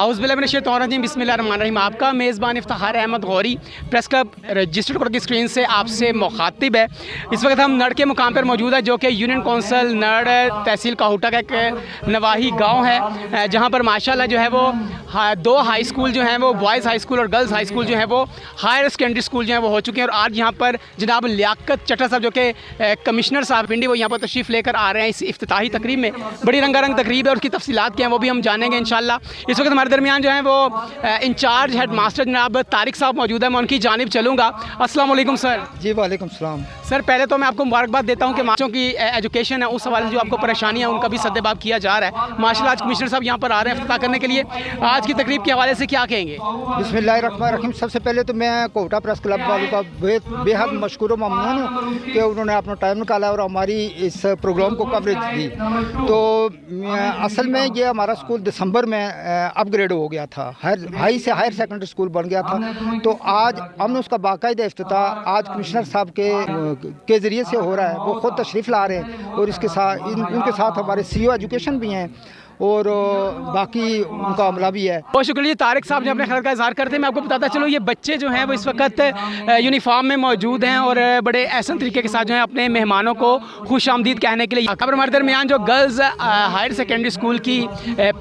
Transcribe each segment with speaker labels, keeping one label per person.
Speaker 1: औज़ुबिल्लाहिमिनश्शैतानिर्रजीम बिस्मिल्लाहिर्रहमानिर्रहीम। आपका मेज़बान Iftikhar Ahmad Ghauri press club registered court की स्क्रीन से आपसे मुखातिब है। इस वक्त हम नड़ के मुकाम पर मौजूद है, जो कि यूनियन कौंसिल नड़ तहसील काहूटा का एक नवाही गाँव है, जहाँ पर माशाल्लाह जो है वो दो हाई स्कूल जो हैं वो बॉयज़ हाई स्कूल और गर्ल्स हाई स्कूल जो है वो हायर सेकेंडरी स्कूल जो है वो हो चुके हैं। और आज यहाँ पर जनाब लियाकत चट्टा साहब, जो कि कमिश्नर साहब पिंडी, वो यहाँ पर तशरीफ़ लेकर आ रहे हैं इस इफ्तिताही तकरीब में। बड़ी रंगारंग तकरीब है और उसकी तफसीलात क्या हैं वो भी हम जानेंगे इंशाल्लाह। इस वक्त हमारे दरमियान जो है वो इंचार्ज हेड मास्टर जनाब तारिक साहब मौजूद है, मैं उनकी जानिब चलूँगा। अस्सलाम वालेकुम सर।
Speaker 2: जी वालेकुम सलाम।
Speaker 1: सर पहले तो मैं आपको मुबारकबाद देता हूँ कि बच्चों की एजुकेशन है उस हवाले से जो आपको परेशानियाँ उनका भी सद्देबाब किया जा रहा है। माशाल्लाह आज कमिश्नर साहब यहाँ पर आ रहे हैं इफ्तिताह करने के लिए। आज की तकरीब के हवाले से क्या कहेंगे?
Speaker 2: बिस्मिल्लाहिर्रहमानिर्रहीम। सबसे पहले तो मैं कोटा प्रेस क्लब वालों का बेहद मशकूर ममनून हूँ कि उन्होंने अपना टाइम निकाला और हमारी इस प्रोग्राम को कवरेज दी। तो असल में ये हमारा स्कूल दिसंबर में अपग्रेड हो गया था, हाई से हायर सेकेंडरी स्कूल बन गया था। तो आज हमने उसका बाकायदा इफ्तिताह आज कमिश्नर साहब के ज़रिए से हो रहा है। वो ख़ुद तशरीफ़ ला रहे हैं और इसके साथ उनके साथ हमारे CEO एजुकेशन भी हैं और बाकी उनका अमला भी है।
Speaker 1: बहुत शुक्रिया तारिक साहब ने अपने ख़ैर का इज़हार करते हैं। मैं आपको बताता चलो ये बच्चे जो हैं वो इस वक्त यूनिफॉर्म में मौजूद हैं और बड़े एहसन तरीके के साथ जो है अपने मेहमानों को खुश आमदीद कहने के लिए। खबर हमारे दरमियान जो गर्ल्स हायर सेकेंडरी स्कूल की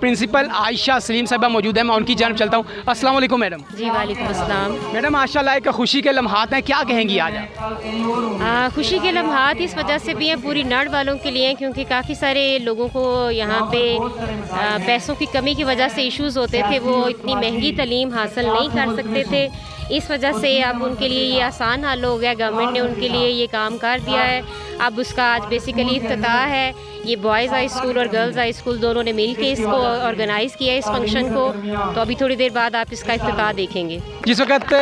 Speaker 1: प्रिंसिपल आयशा सलीम साहबा मौजूद है, मैं उनकी जानब चलता हूँ। अस्सलाम वालेकुम मैडम।
Speaker 3: जी वालेकुम अस्सलाम।
Speaker 1: मैडम माशाल्लाह एक खुशी के लम्हात हैं, क्या कहेंगी आज आप?
Speaker 3: खुशी के लम्हात इस वजह से भी हैं पूरी नड़ वालों के लिए, क्योंकि काफ़ी सारे लोगों को यहाँ पे पैसों की कमी की वजह से इश्यूज़ होते थे, वो इतनी महंगी तालीम हासिल नहीं कर सकते थे। इस वजह से अब उनके लिए ये आसान हल हो गया, गवर्नमेंट ने उनके लिए ये काम कर दिया है। अब उसका आज बेसिकली इफ्तिताह है। ये बॉयज़ हाई स्कूल और गर्ल्स हाई स्कूल दोनों ने मिल के इसको ऑर्गेनाइज़ किया है, इस फंक्शन को। तो अभी थोड़ी देर बाद आप इसका इफ्तिताह देखेंगे।
Speaker 1: जिस वक्त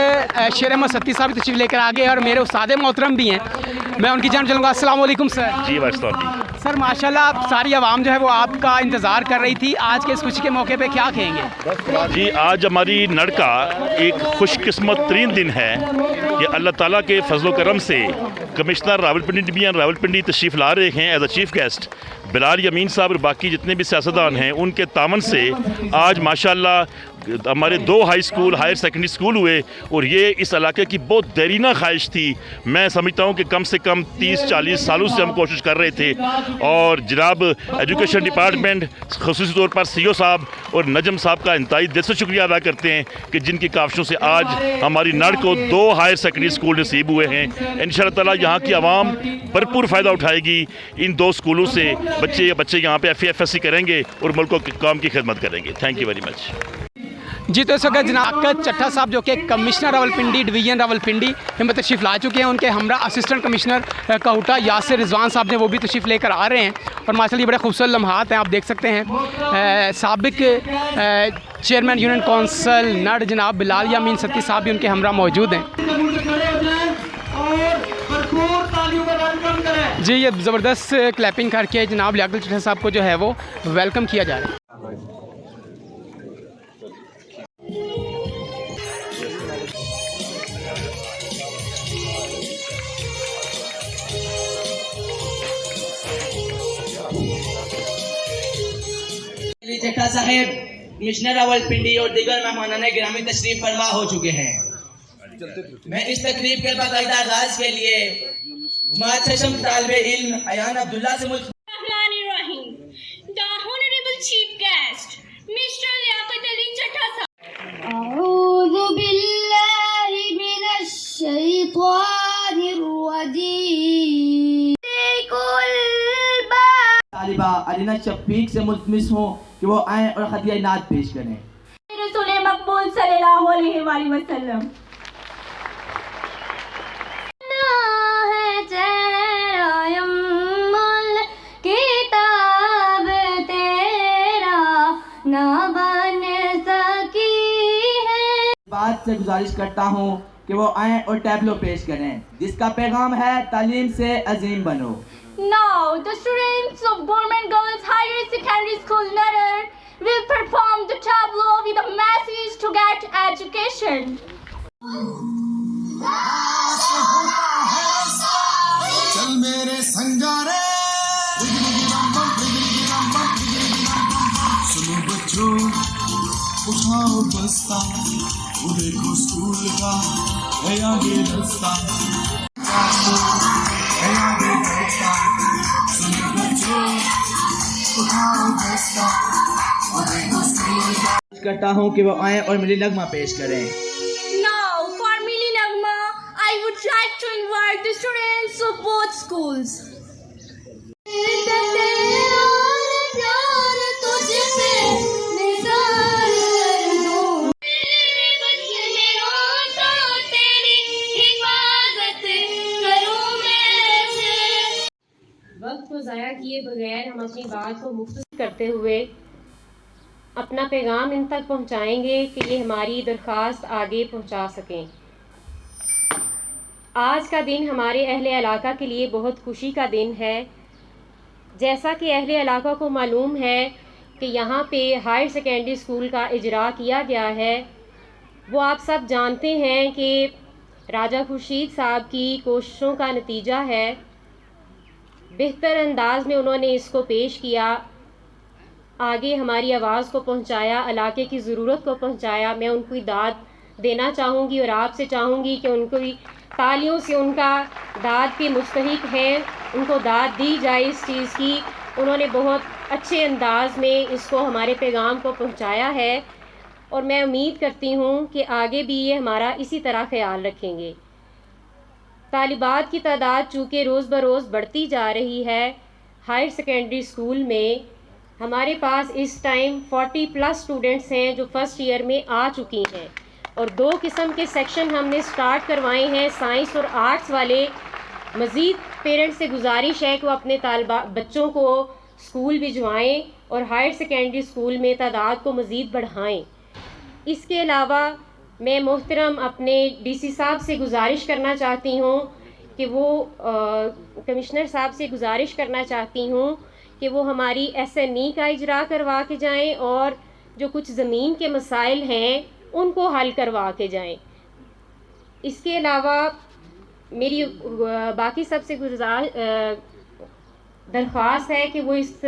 Speaker 1: शेर अहमद सत्ती साहब तशरीफ लेकर आ गए और मेरे उस्ताद मोहतरम भी हैं, मैं उनकी जानब चलूँगा। अस्सलाम वालेकुम सर।
Speaker 4: जी वालेकुम
Speaker 1: सर माशाल्लाह सारी आवाम जो है वो आपका इंतज़ार कर रही थी, आज के इस खुशी के मौके पे क्या कहेंगे?
Speaker 4: जी, आज हमारी नड़ का एक खुशकिस्मत तरीन दिन है कि अल्लाह ताला के फजल करम से कमिश्नर रावलपिंडी भी रावलपिंडी तशरीफ़ ला रहे हैं as a chief guest. Bilal Yamin साहब और बाकी जितने भी सियासतदान हैं उनके तावन से आज माशाल्लाह हमारे दो high school higher secondary school हुए और ये इस इलाके की बहुत देरीना ख्वाहिश थी। मैं समझता हूँ कि कम से कम 30-40 सालों से हम कोशिश कर रहे थे और जनाब एजुकेशन डिपार्टमेंट ख़ुसूसी तौर पर CEO साहब और नजम साहब का इंतहाई दिल से शुक्रिया अदा करते हैं कि जिनकी काविशों से आज हमारी नड़ को 2 हायर सेकेंडरी स्कूल नसीब हुए हैं। इंशाअल्लाह ताला यहाँ की आवाम भरपूर फ़ायदा उठाएगी इन 2 स्कूलों से। बच्चे यहाँ पे FAFSC करेंगे और मुल्क की कौम की खिदमत करेंगे। Thank you very much.
Speaker 1: जी तो इस वक्त जनाब चट्टा साहब जो कि कमिश्नर रावलपिंडी डिवीज़न रावलपिंडी में तशरीफ़ ला चुके हैं, उनके हमरा असिस्टेंट कमिश्नर काहूटा यासिर रिजवान साहब ने वो भी तशरीफ़ लेकर आ रहे हैं। और माशाल्लाह ये बड़े खूबसूरत लम्हात हैं, आप देख सकते हैं। साबिक चेयरमैन यूनियन कौंसिल नड़ जनाब बिलाल यामीन सत्ती साहब भी उनके हमरा मौजूद हैं। जी ये ज़बरदस्त क्लैपिंग करके जनाब लियाकत चट्टा साहब को जो है वो वेलकम किया जा रहा है।
Speaker 5: चट्टा साहेब कमिश्नर रावलपिंडी और दीगर मेहमानान गिरामी तशरीफ फरमा हो चुके हैं। मैं इस तकरीब के बाकायदा आगाज के लिए जमात चशम तालिबे इल्म अयान अब्दुल्ला से
Speaker 6: chief guest mister Liaquat Ali Chatta
Speaker 5: तालिबा अलीना शफीक से मुल्तमिस हूँ कि वो आए और खतिया नात पेश करें।
Speaker 6: रसूल मकबूल सल्लल्लाहु अलैहि वसल्लम। किताब तेरा ना बन सकी है।
Speaker 5: बात से गुजारिश करता हूँ कि वो आए और टैबलो पेश करें जिसका पैगाम है तालीम से अजीम बनो।
Speaker 6: Now, the students of Government Girls Higher Secondary School Nadar will perform the tableau with a message to get education.
Speaker 7: चल मेरे संगारे सुनो बच्चों उठाओ बस्ता, वो देखो स्कूल का है आगे रास्ता, है आगे रास्ता, सुनो बच्चों, उठाओ बस्ता, वो देखो स्कूल का।
Speaker 5: करता हूँ कि वो आए और मिली नगमा पेश करें।
Speaker 6: Now, for Mili Nagma, I would like to invite the students of both schools.
Speaker 3: वक्त को ज़ाया किए बगैर हम अपनी बात को मुख्तसर करते हुए अपना पैगाम इन तक पहुंचाएंगे कि ये हमारी दरख्वास्त आगे पहुंचा सकें। आज का दिन हमारे अहले इलाका के लिए बहुत खुशी का दिन है। जैसा कि अहले इलाका को मालूम है कि यहाँ पे हायर सेकेंडरी स्कूल का इजरा किया गया है, वो आप सब जानते हैं कि राजा खुर्शीद साहब की कोशिशों का नतीजा है। बेहतर अंदाज में उन्होंने इसको पेश किया, आगे हमारी आवाज़ को पहुंचाया, इलाके की ज़रूरत को पहुंचाया। मैं उनको दाद देना चाहूँगी और आपसे चाहूँगी कि उनको तालियों से उनका दाद के मुस्तहिक हैं, उनको दाद दी जाए इस चीज़ की। उन्होंने बहुत अच्छे अंदाज में इसको हमारे पैगाम को पहुंचाया है और मैं उम्मीद करती हूँ कि आगे भी ये हमारा इसी तरह ख्याल रखेंगे। तालिबात की तादाद चूँकि रोज़ बरोज़ बढ़ती जा रही है, हायर सेकेंडरी स्कूल में हमारे पास इस टाइम 40+ स्टूडेंट्स हैं जो फ़र्स्ट ईयर में आ चुकी हैं और 2 किस्म के सेक्शन हमने स्टार्ट करवाए हैं, साइंस और आर्ट्स वाले। मज़ीद पेरेंट्स से गुजारिश है कि वो अपने बच्चों को स्कूल भिजवाएँ और हायर सेकेंडरी स्कूल में तादाद को मज़ीद बढ़ाएँ। इसके अलावा मैं मोहतरम अपने डीसी साहब से गुजारिश करना चाहती हूँ कि वो कमिश्नर साहब से गुजारिश करना चाहती हूँ कि वो हमारी SNE का इजरा करवा के जाएं और जो कुछ ज़मीन के मसाइल हैं उनको हल करवा के जाएं। इसके अलावा मेरी बाकी सबसे दरख्वास्त है कि वो इस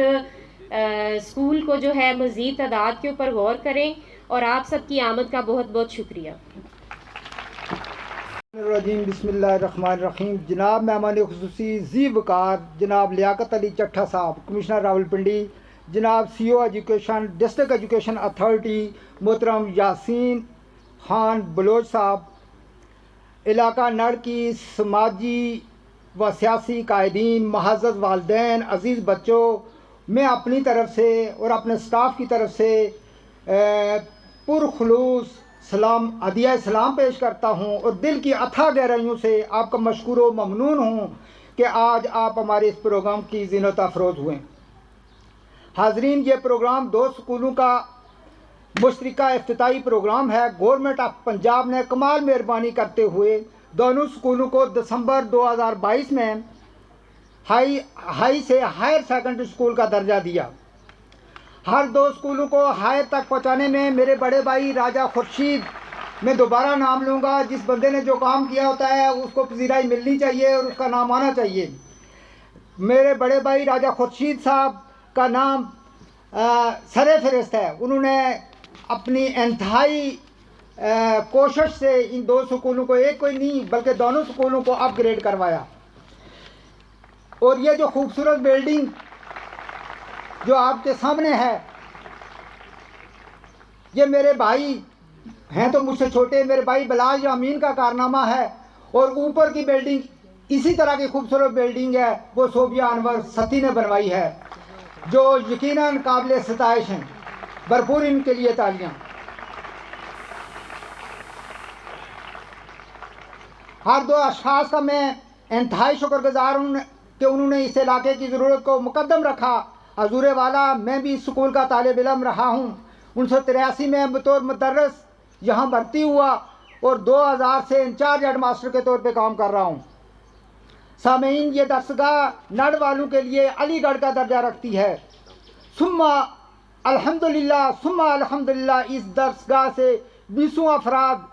Speaker 3: स्कूल को जो है मज़ीद तादाद के ऊपर गौर करें और आप सबकी आमद का बहुत बहुत शुक्रिया।
Speaker 2: बिस्मिल्लाहिर्रहमानिर्रहीम। जनाब मेहमान खुसूसी ज़ी वकार जनाब लियाकत अली चट्ठा साहब, कमिश्नर रावलपिंडी, जनाब CO education district education authority मोहतरम यासीन खान बलोच साहब, इलाका नड़ की समाजी व सियासी कायदीन, महाज़्ज़ वालिदैन, अज़ीज़ बच्चों, मैं अपनी तरफ से और अपने स्टाफ की तरफ से पुरखुलूस सलाम हदिया सलाम पेश करता हूँ और दिल की अथाह गहराइयों से आपका मशकूर व ममनून हूँ कि आज आप हमारे इस प्रोग्राम की ज़ीनत अफरोज़ हुए। हाज़रीन, ये प्रोग्राम 2 स्कूलों का मुश्तरका इफ्तिताई प्रोग्राम है। गवर्नमेंट ऑफ पंजाब ने कमाल मेहरबानी करते हुए दोनों स्कूलों को दिसंबर 2022 में हाई से हायर सेकेंडरी स्कूल का दर्जा दिया। हर 2 स्कूलों को हायर तक पहुंचाने में मेरे बड़े भाई राजा खुर्शीद, मैं दोबारा नाम लूँगा, जिस बंदे ने जो काम किया होता है उसको पजीराई मिलनी चाहिए और उसका नाम आना चाहिए। मेरे बड़े भाई राजा खुर्शीद साहब का नाम सरे फहरिस्त है। उन्होंने अपनी इंतहाई कोशिश से इन 2 स्कूलों को, एक कोई नहीं बल्कि दोनों स्कूलों को अपग्रेड करवाया। और ये जो खूबसूरत बिल्डिंग जो आपके सामने है, ये मेरे भाई हैं तो मुझसे छोटे, मेरे भाई बिलाल यामीन का कारनामा है। और ऊपर की बिल्डिंग इसी तरह की खूबसूरत बिल्डिंग है, वो सोबिया अनवर सती ने बनवाई है, जो यकीनन काबिल सताइश हैं। भरपूर इनके लिए तालियां। हर 2 अशखास का मैं इंतहाई शुक्रगुजार हूँ कि उन्होंने इस इलाके की ज़रूरत को मुकद्दम रखा। हजूर वाला, मैं भी इस स्कूल का तालिब इल्म रहा हूँ। 1983 में बतौर मुदर्रिस यहाँ भर्ती हुआ और 2000 से इंचार्ज हेड मास्टर के तौर पे काम कर रहा हूँ। सामीन, ये दरसगाह नड़ वालों के लिए अलीगढ़ का दर्जा रखती है। सुम्मा अल्हम्दुलिल्लाह इस दरसगाह से 20 अफराद,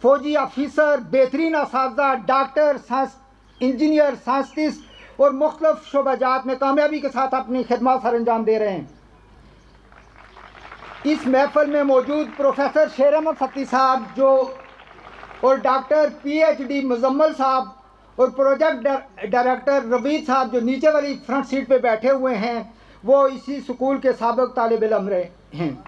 Speaker 2: फौजी ऑफिसर, बेहतरीन असातिज़ा, डॉक्टर, इंजीनियर, साइंटिस्ट और मुख्तलिफ शोबाजात में कामयाबी के साथ अपनी खिदमत सर अंजाम दे रहे हैं। इस महफिल में मौजूद प्रोफेसर शेर अहमद सत्ती साहब जो और डॉक्टर PhD मुजम्मल साहब और प्रोजेक्ट डायरेक्टर रवीद साहब जो नीचे वाली फ्रंट सीट पे बैठे हुए हैं, वो इसी स्कूल के साबिक तालिब इल्म रहे हैं।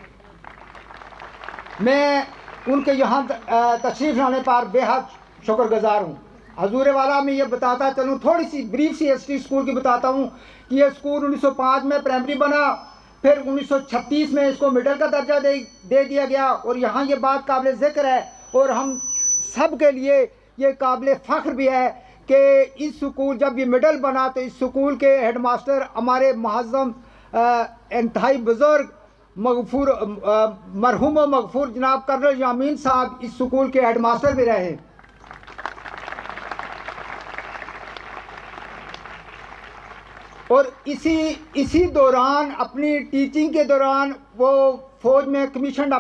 Speaker 2: मैं उनके यहाँ तशरीफ़ लाने पर बेहद शुक्रगुजार हूँ। हजूर वाला में ये बताता चलूँ, थोड़ी सी ब्रीफ सी हिस्ट्री स्कूल की बताता हूँ कि ये स्कूल 1905 में प्राइमरी बना, फिर 1936 में इसको मिडिल का दर्जा दे दिया गया। और यहाँ ये बात काबिल ज़िक्र है और हम सब के लिए ये काबिल फ़ख्र भी है कि इस स्कूल जब ये मिडिल बना तो इस स्कूल के हेडमास्टर हमारे मुअज़्ज़म इंतहाई बुज़ुर्ग मगफूर मरहूम व मगफूर जनाब कर्नल यामीन साहब इस स्कूल के हेडमास्टर भी रहे। और इसी दौरान अपनी टीचिंग के दौरान वो फौज में कमीशन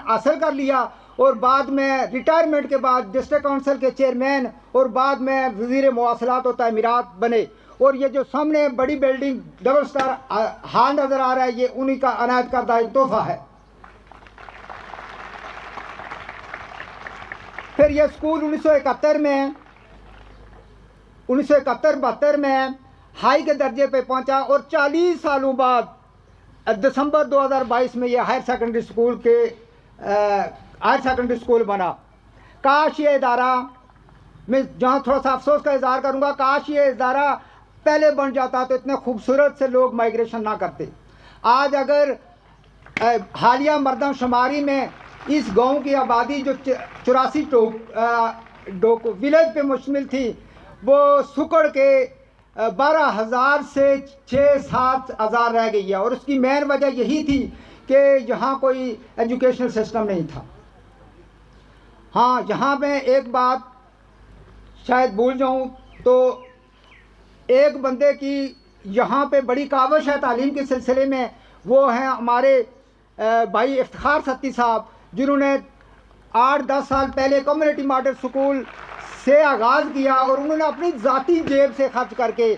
Speaker 2: हासिल कर लिया और बाद में रिटायरमेंट के बाद डिस्ट्रिक्ट काउंसिल के चेयरमैन और बाद में वज़ीर मवासलात और तामीरात बने। और ये जो सामने बड़ी बिल्डिंग डबल स्टार हाल नज़र आ रहा है, ये उन्हीं का अनायत करदा एक तोहफा है। फिर ये स्कूल 1971-72 में हाई के दर्जे पे पहुंचा और 40 सालों बाद दिसंबर 2022 में ये हायर सेकेंडरी स्कूल बना। काश ये इदारा, मैं जहाँ थोड़ा सा अफसोस का इजहार करूँगा, काश ये इदारा पहले बन जाता तो इतने खूबसूरत से लोग माइग्रेशन ना करते। आज अगर हालिया मरदमशुमारी में इस गांव की आबादी जो 84 डोक विलेज पे मुश्तमिल थी, वो सुकड़ के 12,000 से 6-7 हज़ार रह गई है। और उसकी मेन वजह यही थी कि यहाँ कोई एजुकेशनल सिस्टम नहीं था। हाँ, यहाँ मैं एक बात शायद भूल जाऊँ तो एक बंदे की यहाँ पे बड़ी काविश है तालीम के सिलसिले में, वो हैं हमारे भाई इफ्तिखार सत्ती साहब, जिन्होंने 8-10 साल पहले कम्युनिटी मॉडल स्कूल से आगाज़ किया और उन्होंने अपनी ज़ाती जेब से खर्च करके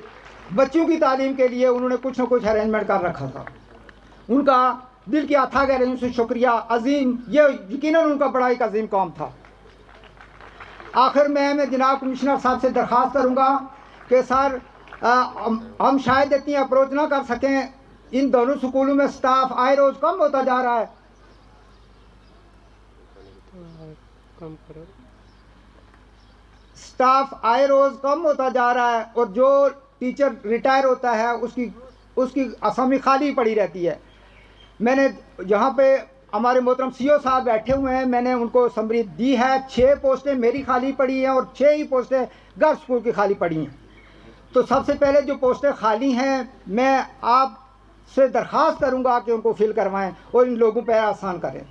Speaker 2: बच्चों की तालीम के लिए उन्होंने कुछ न कुछ अरेंजमेंट कर रखा था। उनका दिल की अथाह गहराइयों से शुक्रिया अजीम, ये यकीनन उनका बड़ा एक अजीम काम था। आखिर में मैं जनाब कमिश्नर साहब से दरख्वास्त करूँगा कि सर हम शायद इतनी अप्रोच ना कर सकें, इन दोनों स्कूलों में स्टाफ आए रोज़ कम होता जा रहा है। स्टाफ आए रोज़ कम होता जा रहा है और जो टीचर रिटायर होता है उसकी असामी खाली पड़ी रहती है। मैंने यहाँ पे हमारे मोहतरम CO साहब बैठे हुए हैं, मैंने उनको समरी दी है। 6 पोस्टें मेरी खाली पड़ी हैं और 6 ही पोस्टें गर्ल्स स्कूल की खाली पड़ी हैं। तो सबसे पहले जो पोस्टें खाली हैं मैं आपसे दरख्वास्त करूँगा कि उनको फिल करवाएं और इन लोगों पर आसान करें।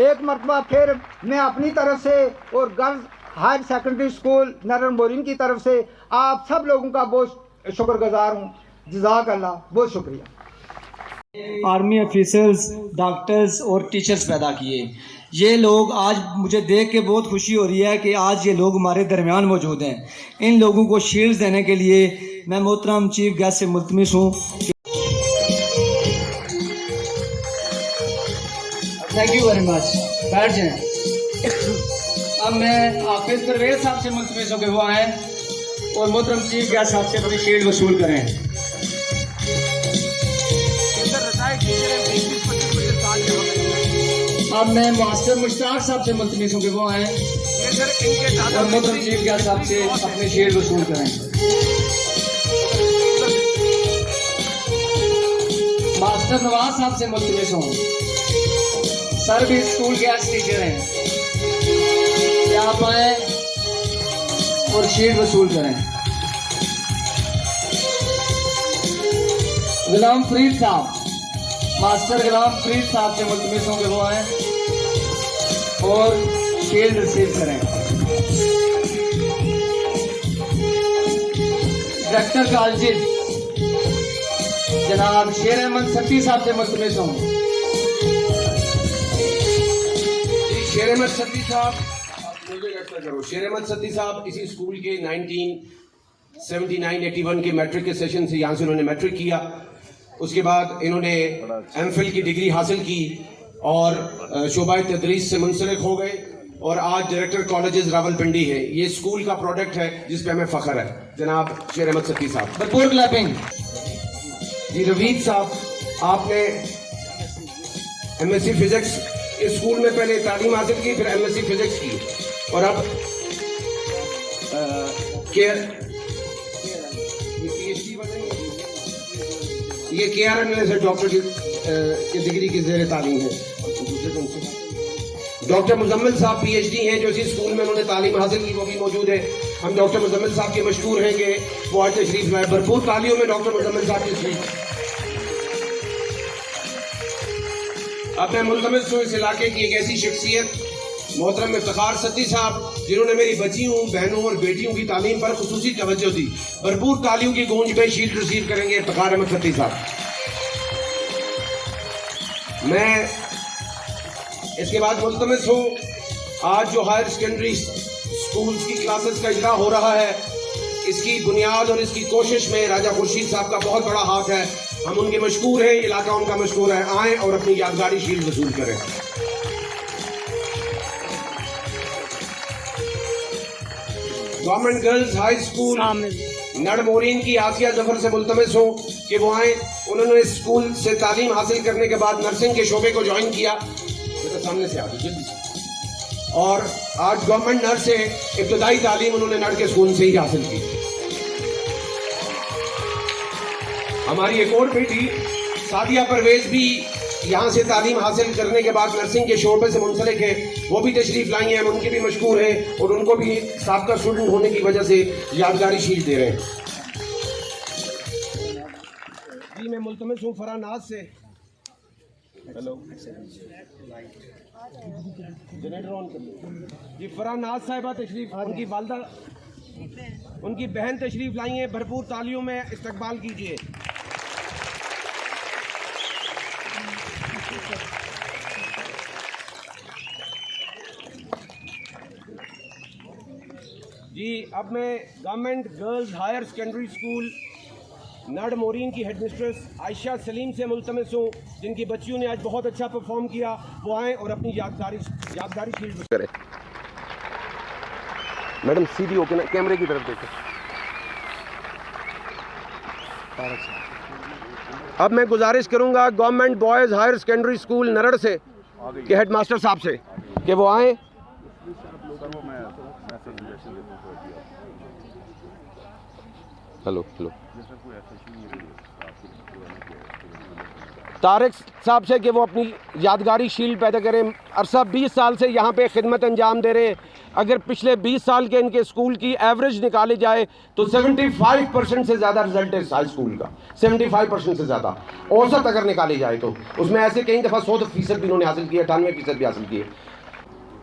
Speaker 2: एक मरतबा फिर मैं अपनी तरफ से और गर्ल्स हायर सेकेंडरी स्कूल नरन बोरिंग की तरफ से आप सब लोगों का बहुत शुक्रगुजार हूँ। जज़ाकल्लाह, बहुत शुक्रिया।
Speaker 8: आर्मी ऑफिसर्स, डॉक्टर्स और टीचर्स पैदा किए। ये लोग आज मुझे देख के बहुत खुशी हो रही है कि आज ये लोग हमारे दरमियान मौजूद हैं। इन लोगों को शील्ड्स देने के लिए मैं मोहतरम चीफ गेस्ट से मुल्तमिस हूँ। Thank you very much. बैठ जाएं। अब मैं हाफिज परवेज साहब से मुल्तमिस हूँ कि वो आएँ और मोहतरम चीफ गेस्ट साहब से अपनी शील्ड वसूल करें। अब मैं मास्टर मुश्ताक साहब से मुल्तमिस हूँ कि वो आएँ और मोहतरम चीफ गेस्ट साहब से अपनी शील्ड वसूल करें। मास्टर नवाज साहब से मुल्तमिस हूँ, सर भी स्कूल के आज टीचर हैं, क्या आप आए और शील्ड वसूल करें। गुलाम फरीद साहब, मास्टर गुलाम फरीद साहब से मुल्तमिस होंगे वो आए और शील्ड रिसीव करें। डायरेक्टर कॉलेज जनाब शेर अहमद सत्ती साहब से मुल्तमिस होंगे।
Speaker 9: शेर अहमद सत्ती साहब, शेर अहमद सत्ती साहब इसी स्कूल के 1979-81 के मैट्रिक के सेशन से यहाँ से उन्होंने मैट्रिक किया। उसके बाद इन्होंने एमफिल की डिग्री हासिल की और शोबा तदरीस से मुंसलिक हो गए और आज डायरेक्टर कॉलेजेस रावलपिंडी है। ये स्कूल का प्रोडक्ट है जिस पे हमें फख्र है। जनाब शेर अहमद सत्ती साहब, भरपूर क्लैपिंग। जी रवीद साहब, आपने एमएससी फिजिक्स इस स्कूल में पहले तालीम हासिल की, फिर एमएससी फिजिक्स की और अब ये KRN से डॉक्टर की डिग्री की जेर तालीम है। डॉक्टर मुजम्मिल साहब PhD हैं जो इसी स्कूल में उन्होंने तालीम हासिल की, वो भी मौजूद है। हम डॉक्टर मुजम्मिल साहब के मशहूर हैं कि वो आज तशरीफ लाए। भरपूर तालियों में डॉक्टर मुजम्मिल साहब की तशरीफ। अब मैं मुल्तमस हूँ इस इलाके की एक ऐसी शख्सियत मोहतरम इफ्तिखार सत्ती साहब, जिन्होंने मेरी बच्चियों, बहनों और बेटियों की तालीम पर खुसूसी तवज्जो दी। भरपूर तालियों की गूंज पे शील्ड रिसीव करेंगे इफ्तिखार अहमद सत्ती साहब। मैं इसके बाद मुल्तमस हूँ, आज जो हायर सेकेंडरी स्कूल्स की क्लासेस का इजरा हो रहा है, इसकी बुनियाद और इसकी कोशिश में राजा खुर्शीद साहब का बहुत बड़ा हाथ है। हम उनके मशकूर हैं, इलाका उनका मशकूर है। आएँ और अपनी यादगारी शील्ड वसूल करें। गवर्नमेंट गर्ल्स हाई स्कूल नड़मोरीन की आसिया जफर से मुल्तमस हूँ कि वो आए। उन्होंने स्कूल से तालीम हासिल करने के बाद नर्सिंग के शोबे को ज्वाइन किया। तो सामने से आगे जल्दी से। और आज गवर्नमेंट नर्स से इब्तदाई तालीम उन्होंने नड़ के स्कूल से ही हासिल की। हमारी एक और बेटी सादिया परवेज भी यहाँ से तालीम हासिल करने के बाद नर्सिंग के शोबे से मुंसलिक है। वो भी तशरीफ लाई हैं, हम उनके भी मशकूर हैं और उनको भी साबका स्टूडेंट होने की वजह से यादगारी शील्ड दे रहे हैं। जी मैं मुल्तमस हूँ फरानाज से। हेलो जनरेटर ऑन कर लो। जी फरानाज साहिबा तशरीफ, उनकी वालदा, उनकी बहन तशरीफ लाई हैं। भरपूर तालियों में इस्तकबाल कीजिए। जी अब मैं government girls higher secondary school नड़मोरीन की हेडमिस्ट्रेस आयशा सलीम से मुल्तमस हूँ, जिनकी बच्चियों ने आज बहुत अच्छा परफॉर्म किया। वो आएँ और अपनी यादगारी शील्ड करें। मैडम सीधी होके ना कैमरे की तरफ देखें। अब मैं गुजारिश करूँगा government boys higher secondary school नरड़ से के हेडमास्टर साहब से कि वो आएँ। हेलो हेलो तारिक साहब से कि वो अपनी यादगारी शील्ड पैदा करें। अरसा 20 साल से यहाँ पे खिदमत अंजाम दे रहे हैं। अगर पिछले 20 साल के इनके स्कूल की एवरेज निकाली जाए तो 75% से ज़्यादा रिजल्ट है हाई स्कूल का। 75% से ज़्यादा औसत अगर निकाली जाए तो उसमें ऐसे कई दफ़ा 100% भी इन्होंने हासिल किया, 98% भी हासिल किए।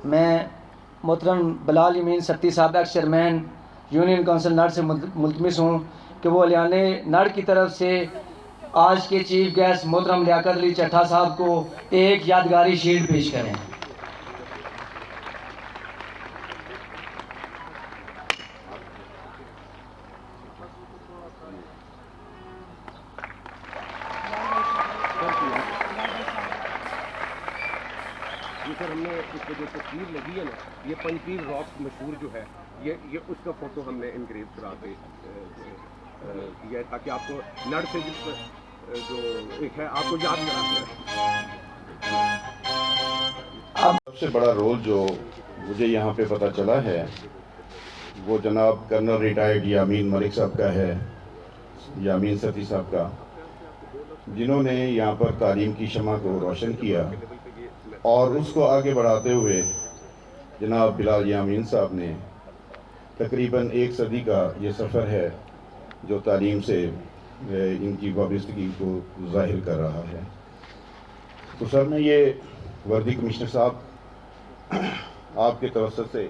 Speaker 8: मैं मोहतरम बिलाल यमीन सत्ती साहब एक्स चेयरमैन यूनियन काउंसिल नड़ से मुल्तमस हूँ कि वो अलियाने नड़ की तरफ से आज के चीफ गेस्ट मोहतरम लियाकत अली चट्ठा साहब को एक यादगारी शील्ड पेश करें।
Speaker 9: सर हमने इसको जो तस्वीर लगी है ना, ये पंचपीर रॉक मशहूर जो है, ये उसका फोटो हमने इनग्रेव करा के किया है ताकि आपको नड़ से जो एक है आपको याद करा।
Speaker 10: सबसे बड़ा रोल जो मुझे यहाँ पे पता चला है वो जनाब कर्नल रिटायर्ड यामीन मलिक साहब का है, यामीन सती साहब का, जिन्होंने यहाँ पर तालीम की शमा को रोशन किया और उसको आगे बढ़ाते हुए जनाब बिलाल यामीन साहब ने तकरीबन 1 सदी का ये सफ़र है जो तालीम से इनकी वाबस्तगी को ज़ाहिर कर रहा है। तो सर मैं ये वर्दी कमिश्नर साहब आपके तवज्जुह से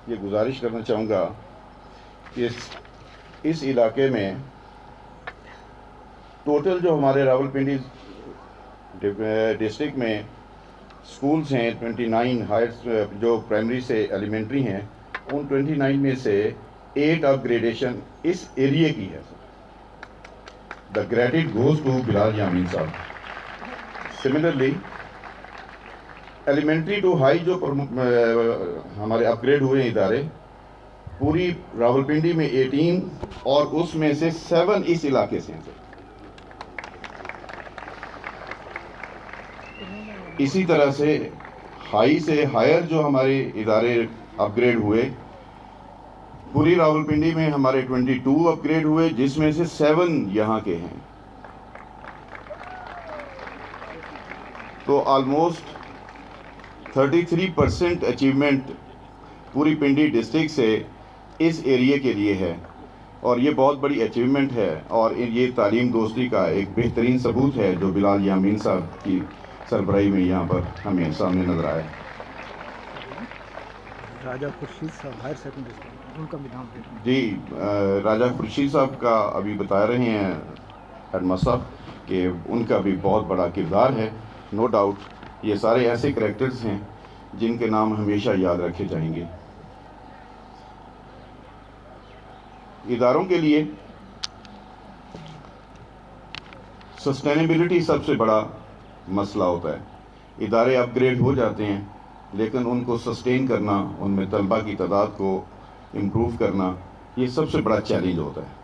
Speaker 10: ये गुजारिश करना चाहूँगा कि इस इलाके में टोटल जो हमारे रावलपिंडी डिस्ट्रिक्ट में स्कूल्स हैं 29 हायर जो प्राइमरी से एलिमेंट्री हैं, उन 29 में से 8 अपग्रेडेशन इस एरिया की है। the credit goes to Bilal Yamin साहब. Similarly, एलिमेंट्री टू हाई जो हमारे अपग्रेड हुए इदारे पूरी रावलपिंडी में 18 और उसमें से 7 इस इलाके से हैं. इसी तरह से हाई से हायर जो हमारे इदारे अपग्रेड हुए पूरी रावलपिंडी में हमारे 22 अपग्रेड हुए, जिसमें से 7 यहाँ के हैं. तो ऑलमोस्ट 33% अचीवमेंट पूरी पिंडी डिस्ट्रिक्ट से इस एरिया के लिए है और ये बहुत बड़ी अचीवमेंट है और ये तालीम दोस्ती का एक बेहतरीन सबूत है जो बिलाल यामीन साहब की सरबराही में यहाँ पर हमें सामने नजर आया.
Speaker 2: राजा खुर्शीद साहब हायर सेकेंडरी स्कूल, उनका भी नाम
Speaker 10: जी, राजा खुर्शीद साहब का अभी बता रहे हैं हेडमास्टर साहब कि उनका भी बहुत बड़ा किरदार है. नो डाउट ये सारे ऐसे करैक्टर्स हैं जिनके नाम हमेशा याद रखे जाएंगे. इदारों के लिए सस्टेनेबिलिटी सबसे बड़ा मसला होता है. इदारे अपग्रेड हो जाते हैं लेकिन उनको सस्टेन करना, उनमें तलबा की तादाद को इम्प्रूव करना, ये सबसे बड़ा चैलेंज होता है.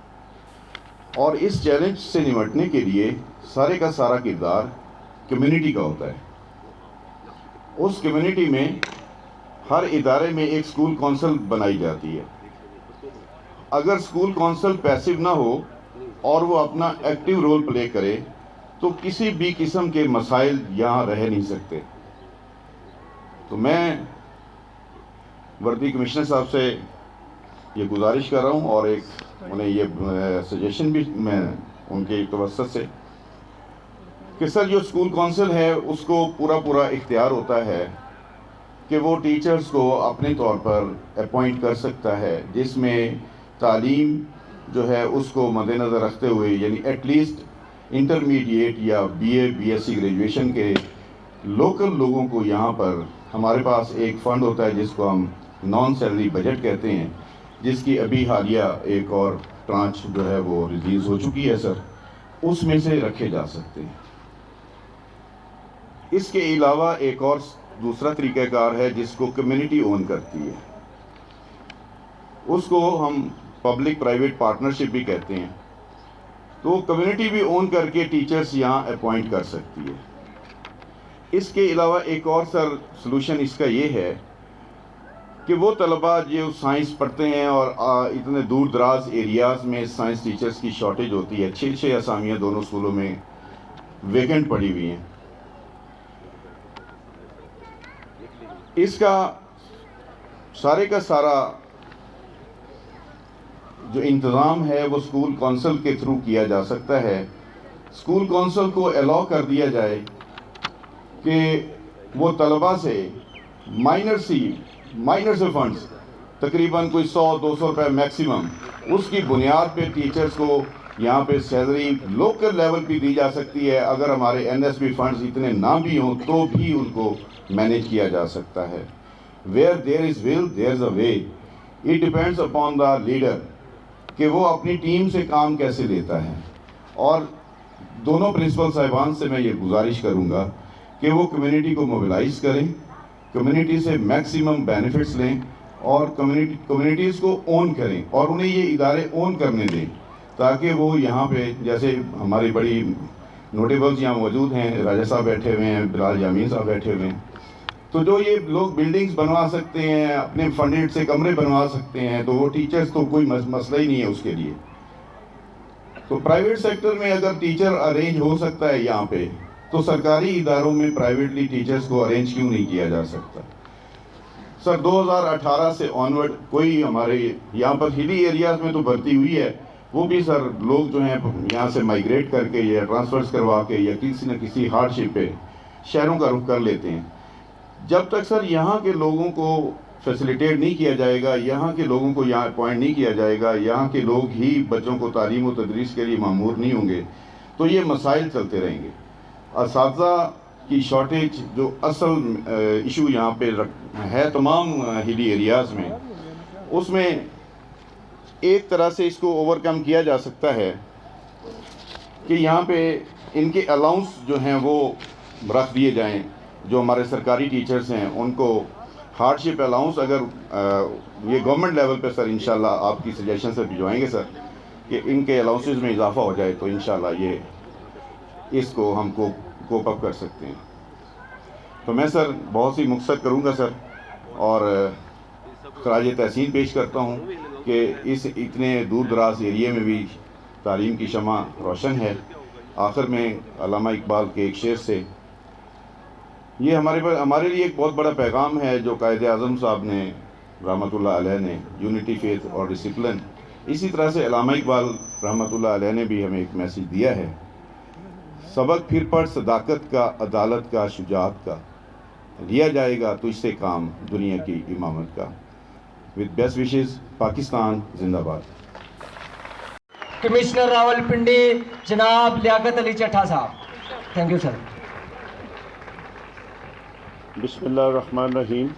Speaker 10: और इस चैलेंज से निपटने के लिए सारे का सारा किरदार कम्युनिटी का होता है. उस कम्युनिटी में हर इदारे में एक स्कूल कौंसिल बनाई जाती है. अगर स्कूल कौंसिल पैसिव ना हो और वो अपना एक्टिव रोल प्ले करे तो किसी भी किस्म के मसाइल यहाँ रह नहीं सकते. तो मैं वर्दी कमिश्नर साहब से ये गुजारिश कर रहा हूँ और एक उन्हें ये सजेशन भी मैं उनके तवस्सुत से कि सर जो स्कूल कौंसिल है उसको पूरा इख्तियार होता है कि वो टीचर्स को अपने तौर पर अपॉइंट कर सकता है जिसमें तालीम जो है उसको मद्देनज़र रखते हुए यानी एटलीस्ट इंटरमीडिएट या बीए बीएससी ग्रेजुएशन के लोकल लोगों को यहाँ पर हमारे पास एक फ़ंड होता है जिसको हम नॉन सैलरी बजट कहते हैं, जिसकी अभी हालिया एक और ट्रांच जो है वो रिलीज़ हो चुकी है सर, उसमें से रखे जा सकते हैं. इसके अलावा एक और दूसरा तरीक़ाकार है जिसको कम्युनिटी ओन करती है, उसको हम पब्लिक प्राइवेट पार्टनरशिप भी कहते हैं. तो कम्युनिटी भी ओन करके टीचर्स यहाँ अपॉइंट कर सकती है. इसके अलावा एक और सर सलूशन इसका ये है कि वो तलबा जो साइंस पढ़ते हैं और इतने दूर दराज एरियाज़ में साइंस टीचर्स की शॉर्टेज होती है, 6 असामियाँ दोनों स्कूलों में वेकेंट पड़ी हुई हैं. इसका सारे का सारा जो इंतज़ाम है वो स्कूल कौंसिल के थ्रू किया जा सकता है. स्कूल कौंसिल को अलाउ कर दिया जाए कि वो तलबा से माइनर से फंड्स तकरीबन कोई 100-200 रुपये मैक्सिमम उसकी बुनियाद पे टीचर्स को यहाँ पे सैलरी लोकल लेवल पे दी जा सकती है. अगर हमारे एनएसपी फंड्स इतने ना भी हों तो भी उनको मैनेज किया जा सकता है. Where there is will there is a way. It depends upon the leader कि वो अपनी टीम से काम कैसे लेता है. और दोनों प्रिंसिपल साहिबान से मैं ये गुजारिश करूँगा कि वो कम्युनिटी को मोबिलाइज़ करें, कम्युनिटी से मैक्सिमम बेनिफिट्स लें और कम्युनिटीज़ को ओन करें और उन्हें ये इदारे ओन करने दें ताकि वो यहाँ पे जैसे हमारी बड़ी नोटेबल्स यहाँ मौजूद हैं, राजा साहब बैठे हुए हैं, बिलाल यामीन साहब बैठे हुए हैं, तो जो ये लोग बिल्डिंग्स बनवा सकते हैं, अपने फंडेड से कमरे बनवा सकते हैं, तो वो टीचर्स तो कोई मसला ही नहीं है उसके लिए. तो प्राइवेट सेक्टर में अगर टीचर अरेंज हो सकता है यहाँ पे तो सरकारी इदारों में प्राइवेटली टीचर्स को अरेंज क्यों नहीं किया जा सकता. सर 2018 से ऑनवर्ड कोई हमारे यहाँ पर हिली एरियाज़ में तो भर्ती हुई है, वो भी सर लोग जो हैं यहाँ से माइग्रेट करके या ट्रांसफ़र्स करवा के या किसी न किसी हार्डशिप पे शहरों का रुख कर लेते हैं. जब तक सर यहाँ के लोगों को फैसिलिटेट नहीं किया जाएगा, यहाँ के लोगों को यहाँ अपॉइंट नहीं किया जाएगा, यहाँ के लोग ही बच्चों को तालीम और तदरीस के लिए मामूर नहीं होंगे तो ये मसाइल चलते रहेंगे. असातिज़ा की शॉर्टेज जो असल इशू यहाँ पे है तमाम हिली एरियाज़ में, उसमें एक तरह से इसको ओवरकम किया जा सकता है कि यहाँ पे इनके अलाउंस जो हैं वो रख दिए जाएं। जो हमारे सरकारी टीचर्स हैं उनको हार्डशिप अलाउंस अगर ये गवर्नमेंट लेवल पे सर इंशाल्लाह आपकी सजेशन से भिजवाएंगे सर कि इनके अलाउंसेस में इजाफा हो जाए तो इंशाल्लाह ये इसको हम कोप अप कर सकते हैं। तो मैं सर बहुत सी मुख्तसर करूँगा सर और खराज तहसीन पेश करता हूँ कि इस इतने दूर दराज एरिए में भी तालीम की शमा रोशन है। आखिर में अल्लामा इकबाल के एक शेर से ये हमारे लिए एक बहुत बड़ा पैगाम है जो कायदे आज़म साहब ने रहमतुल्लाह अलैह ने यूनिटी फेथ और डिसिप्लिन, इसी तरह से अल्लामा इकबाल रहमतुल्लाह अलैह ने भी हमें एक मैसेज दिया है। सबक फिर पढ़ सदाकत का, अदालत का, शुजाअत का, लिया जाएगा तुझसे काम दुनिया की इमामत का। विद बेस्ट विशेस, पाकिस्तान जिंदाबाद।
Speaker 8: कमिश्नर रावलपिंडी जनाब लियाकत अली चट्ठा साहब। Thank you sir.
Speaker 11: बिस्मिल्लाहिर्रहमानिर्रहीम।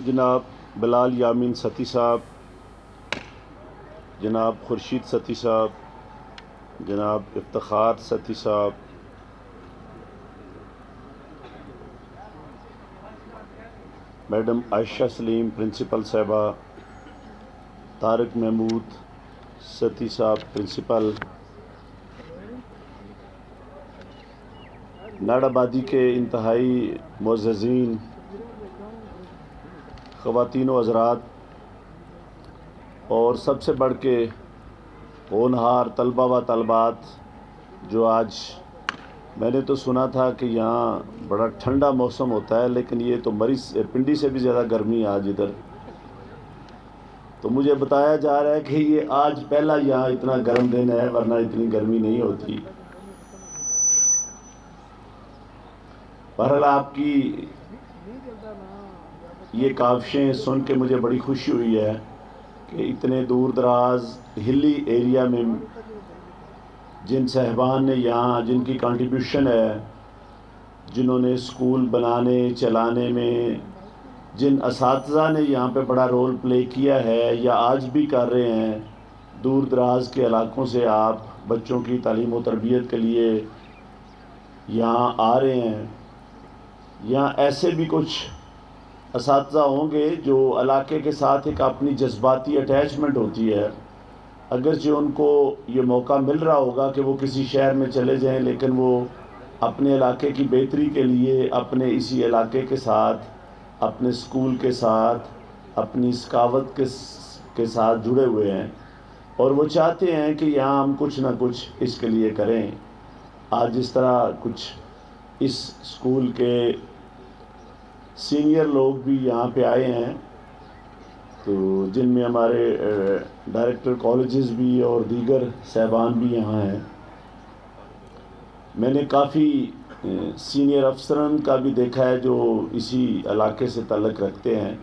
Speaker 11: जनाब बिलाल यामीन सती साहब, जनाब खुर्शीद सती साहब, जनाब इफ्तिखार सती साहब, मैडम आयशा सलीम प्रिंसिपल साहबा, तारिक महमूद सती साहब प्रिंसिपल, नाड़ाबादी के इंतहाई मुअज़्ज़ज़ीन, ख़वातीन व हज़रात और सबसे बढ़ के होनहार तलबा व तलबात जो आज मैंने तो सुना था कि यहाँ बड़ा ठंडा मौसम होता है लेकिन ये तो पिंडी से भी ज़्यादा गर्मी आज इधर। तो मुझे बताया जा रहा है कि ये आज पहला यहाँ इतना गर्म दिन है, वरना इतनी गर्मी नहीं होती। बहरहाल आपकी ये काविशें सुन के मुझे बड़ी खुशी हुई है कि इतने दूर दराज हिली एरिया में जिन साहबान ने यहाँ जिनकी कंट्रीब्यूशन है, जिन्होंने स्कूल बनाने चलाने में, जिन असातिज़ा ने यहाँ पे बड़ा रोल प्ले किया है या आज भी कर रहे हैं, दूर दराज के इलाकों से आप बच्चों की तालीम व तरबियत के लिए यहाँ आ रहे हैं। यहाँ ऐसे भी कुछ असातिज़ा होंगे जो इलाके के साथ एक अपनी जज्बाती अटैचमेंट होती है। अगरचे उनको ये मौका मिल रहा होगा कि वो किसी शहर में चले जाएं, लेकिन वो अपने इलाके की बेहतरी के लिए अपने इसी इलाके के साथ, अपने स्कूल के साथ, अपनी सकावत के साथ जुड़े हुए हैं और वो चाहते हैं कि यहाँ हम कुछ ना कुछ इसके लिए करें। आज इस तरह कुछ इस स्कूल के सीनियर लोग भी यहाँ पे आए हैं, तो जिनमें हमारे डायरेक्टर कॉलेजेस भी और दीगर साहबान भी यहाँ हैं। मैंने काफ़ी सीनियर अफसरान का भी देखा है जो इसी इलाके से ताल्लुक़ रखते हैं,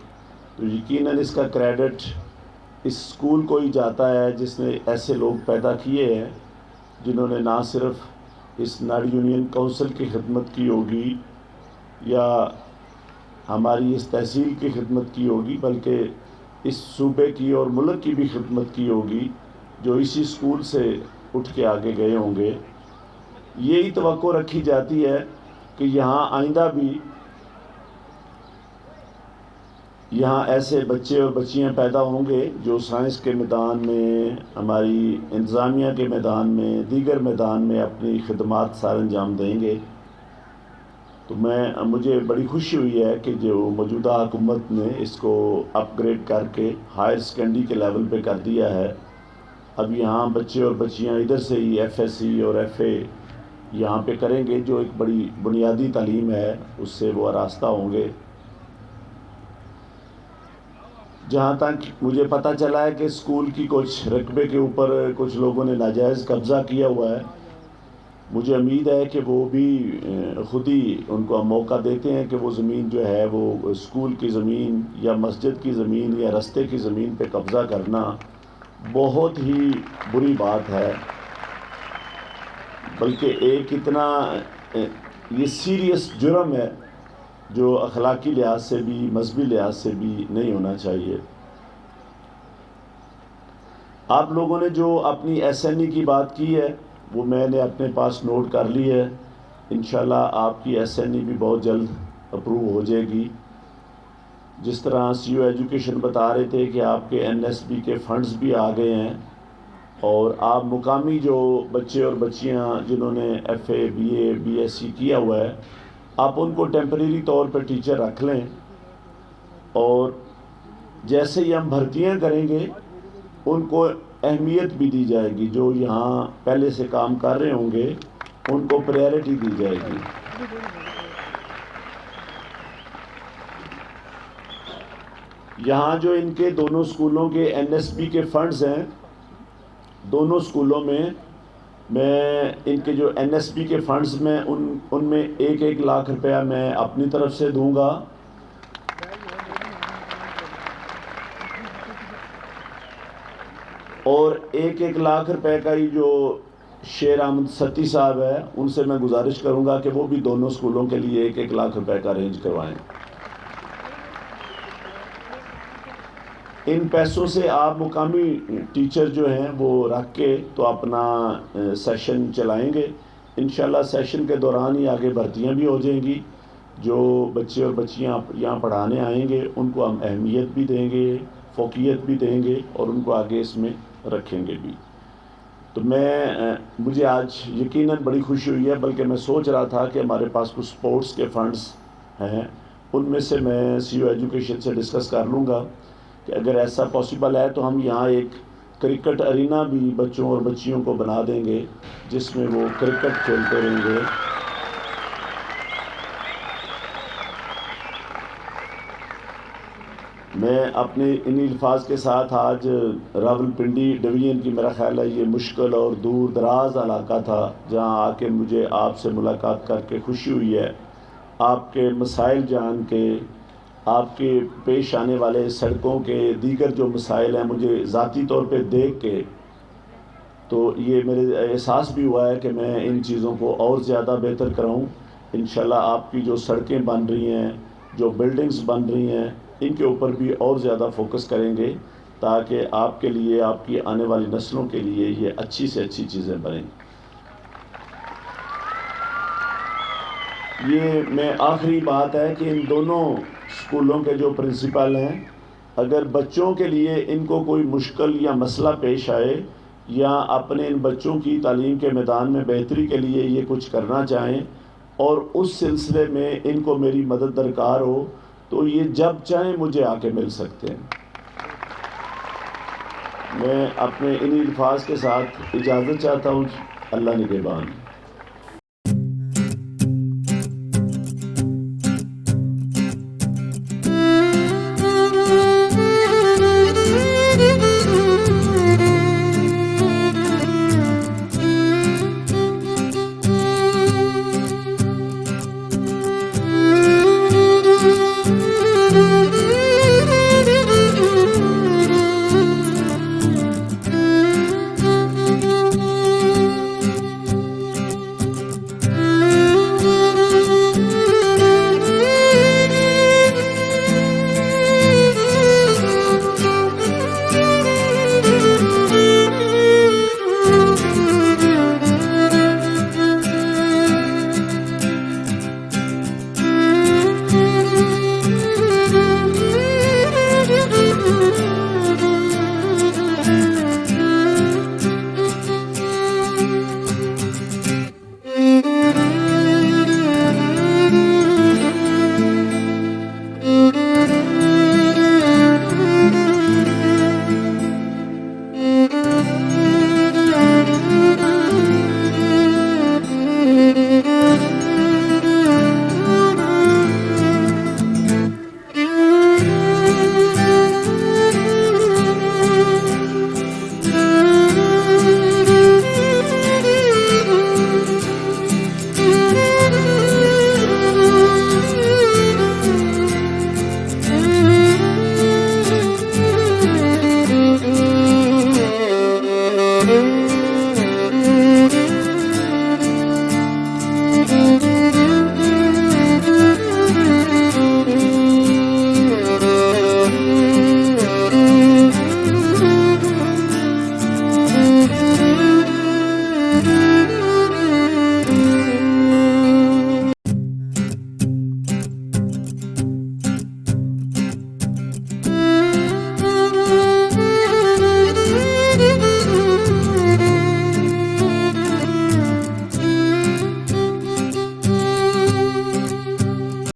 Speaker 11: तो यकीनन इसका क्रेडिट इस स्कूल को ही जाता है जिसने ऐसे लोग पैदा किए हैं जिन्होंने ना सिर्फ इस नाड़ी यूनियन काउंसिल की खिदमत की होगी या हमारी इस तहसील की खिदमत की होगी, बल्कि इस सूबे की और मुल्क की भी खिदमत की होगी, जो इसी स्कूल से उठ के आगे गए होंगे। यही तवक्को रखी जाती है कि यहाँ आइंदा भी यहाँ ऐसे बच्चे और बच्चियाँ पैदा होंगे जो साइंस के मैदान में, हमारी इंतज़ामिया के मैदान में, दीगर मैदान में अपनी खिदमात सार अंजाम देंगे। तो मुझे बड़ी खुशी हुई है कि जो मौजूदा हुकूमत ने इसको अपग्रेड करके हायर सेकेंडरी के लेवल पे कर दिया है। अब यहाँ बच्चे और बच्चियाँ इधर से ही FSC और FA यहाँ पे करेंगे, जो एक बड़ी बुनियादी तालीम है, उससे वो आरास्ता होंगे। जहाँ तक मुझे पता चला है कि स्कूल की कुछ रकबे के ऊपर कुछ लोगों ने नाजायज़ कब्ज़ा किया हुआ है। मुझे उम्मीद है कि वो भी ख़ुद ही उनको मौका देते हैं कि वो ज़मीन जो है वो स्कूल की ज़मीन या मस्जिद की ज़मीन या रास्ते की ज़मीन पे कब्ज़ा करना बहुत ही बुरी बात है, बल्कि एक इतना ये सीरियस जुर्म है जो अखलाकी लिहाज से भी, मजहबी लिहाज से भी नहीं होना चाहिए। आप लोगों ने जो अपनी SNE की बात की है वो मैंने अपने पास नोट कर ली है। इंशाल्लाह आपकी SNE भी बहुत जल्द अप्रूव हो जाएगी। जिस तरह CO एजुकेशन बता रहे थे कि आपके NSB के फंड्स भी आ गए हैं और आप मुकामी जो बच्चे और बच्चियां जिन्होंने FA BA BSc किया हुआ है, आप उनको टेम्परेरी तौर पर टीचर रख लें और जैसे ही हम भर्तियां करेंगे उनको अहमियत भी दी जाएगी। जो यहाँ पहले से काम कर रहे होंगे उनको प्रायोरिटी दी जाएगी। यहाँ जो इनके दोनों स्कूलों के NSB के फंड्स हैं, दोनों स्कूलों में मैं इनके जो NSB के फंड्स में उनमें 1-1 लाख रुपया मैं अपनी तरफ से दूंगा और 1-1 लाख रुपए का ही जो शेर अहमद सती साहब है उनसे मैं गुजारिश करूंगा कि वो भी दोनों स्कूलों के लिए 1-1 लाख रुपए का अरेंज करवाएं। इन पैसों से आप मुकामी टीचर जो हैं वो रख के तो अपना सेशन चलाएंगे। इंशाल्लाह सेशन के दौरान ही आगे भर्तियां भी हो जाएंगी। जो बच्चे और बच्चियां यहाँ पढ़ाने आएंगे उनको हम अहमियत भी देंगे, फोकियत भी देंगे और उनको आगे इसमें रखेंगे भी। तो मुझे आज यकीनन बड़ी खुशी हुई है, बल्कि मैं सोच रहा था कि हमारे पास कुछ स्पोर्ट्स के फंड्स हैं, उनमें से मैं CO एजुकेशन से डिस्कस कर लूँगा कि अगर ऐसा पॉसिबल है तो हम यहाँ एक क्रिकेट अरीना भी बच्चों और बच्चियों को बना देंगे जिसमें वो क्रिकेट खेलते रहेंगे। मैं अपने इन अल्फाज के साथ आज रावलपिंडी डिवीज़न की, मेरा ख्याल है ये मुश्किल और दूर दराज इलाका था, जहाँ आके मुझे आपसे मुलाकात करके खुशी हुई है। आपके मसाइल जान के, आपके पेश आने वाले सड़कों के दीगर जो मसाइल हैं मुझे ज़ाती तौर पे देख के तो ये मेरे एहसास भी हुआ है कि मैं इन चीज़ों को और ज़्यादा बेहतर कराऊँ। इंशाल्लाह आपकी जो सड़कें बन रही हैं, जो बिल्डिंग्स बन रही हैं, इनके ऊपर भी और ज़्यादा फोकस करेंगे ताकि आपके लिए, आपकी आने वाली नस्लों के लिए ये अच्छी से अच्छी चीज़ें बनें। ये मैं आखिरी बात है कि इन दोनों स्कूलों के जो प्रिंसिपल हैं, अगर बच्चों के लिए इनको कोई मुश्किल या मसला पेश आए या अपने इन बच्चों की तालीम के मैदान में बेहतरी के लिए ये कुछ करना चाहें और उस सिलसिले में इनको मेरी मदद दरकार हो तो ये जब चाहें मुझे आके मिल सकते हैं। मैं अपने इन अल्फाज के साथ इजाज़त चाहता हूँ। अल्लाह निगहबान।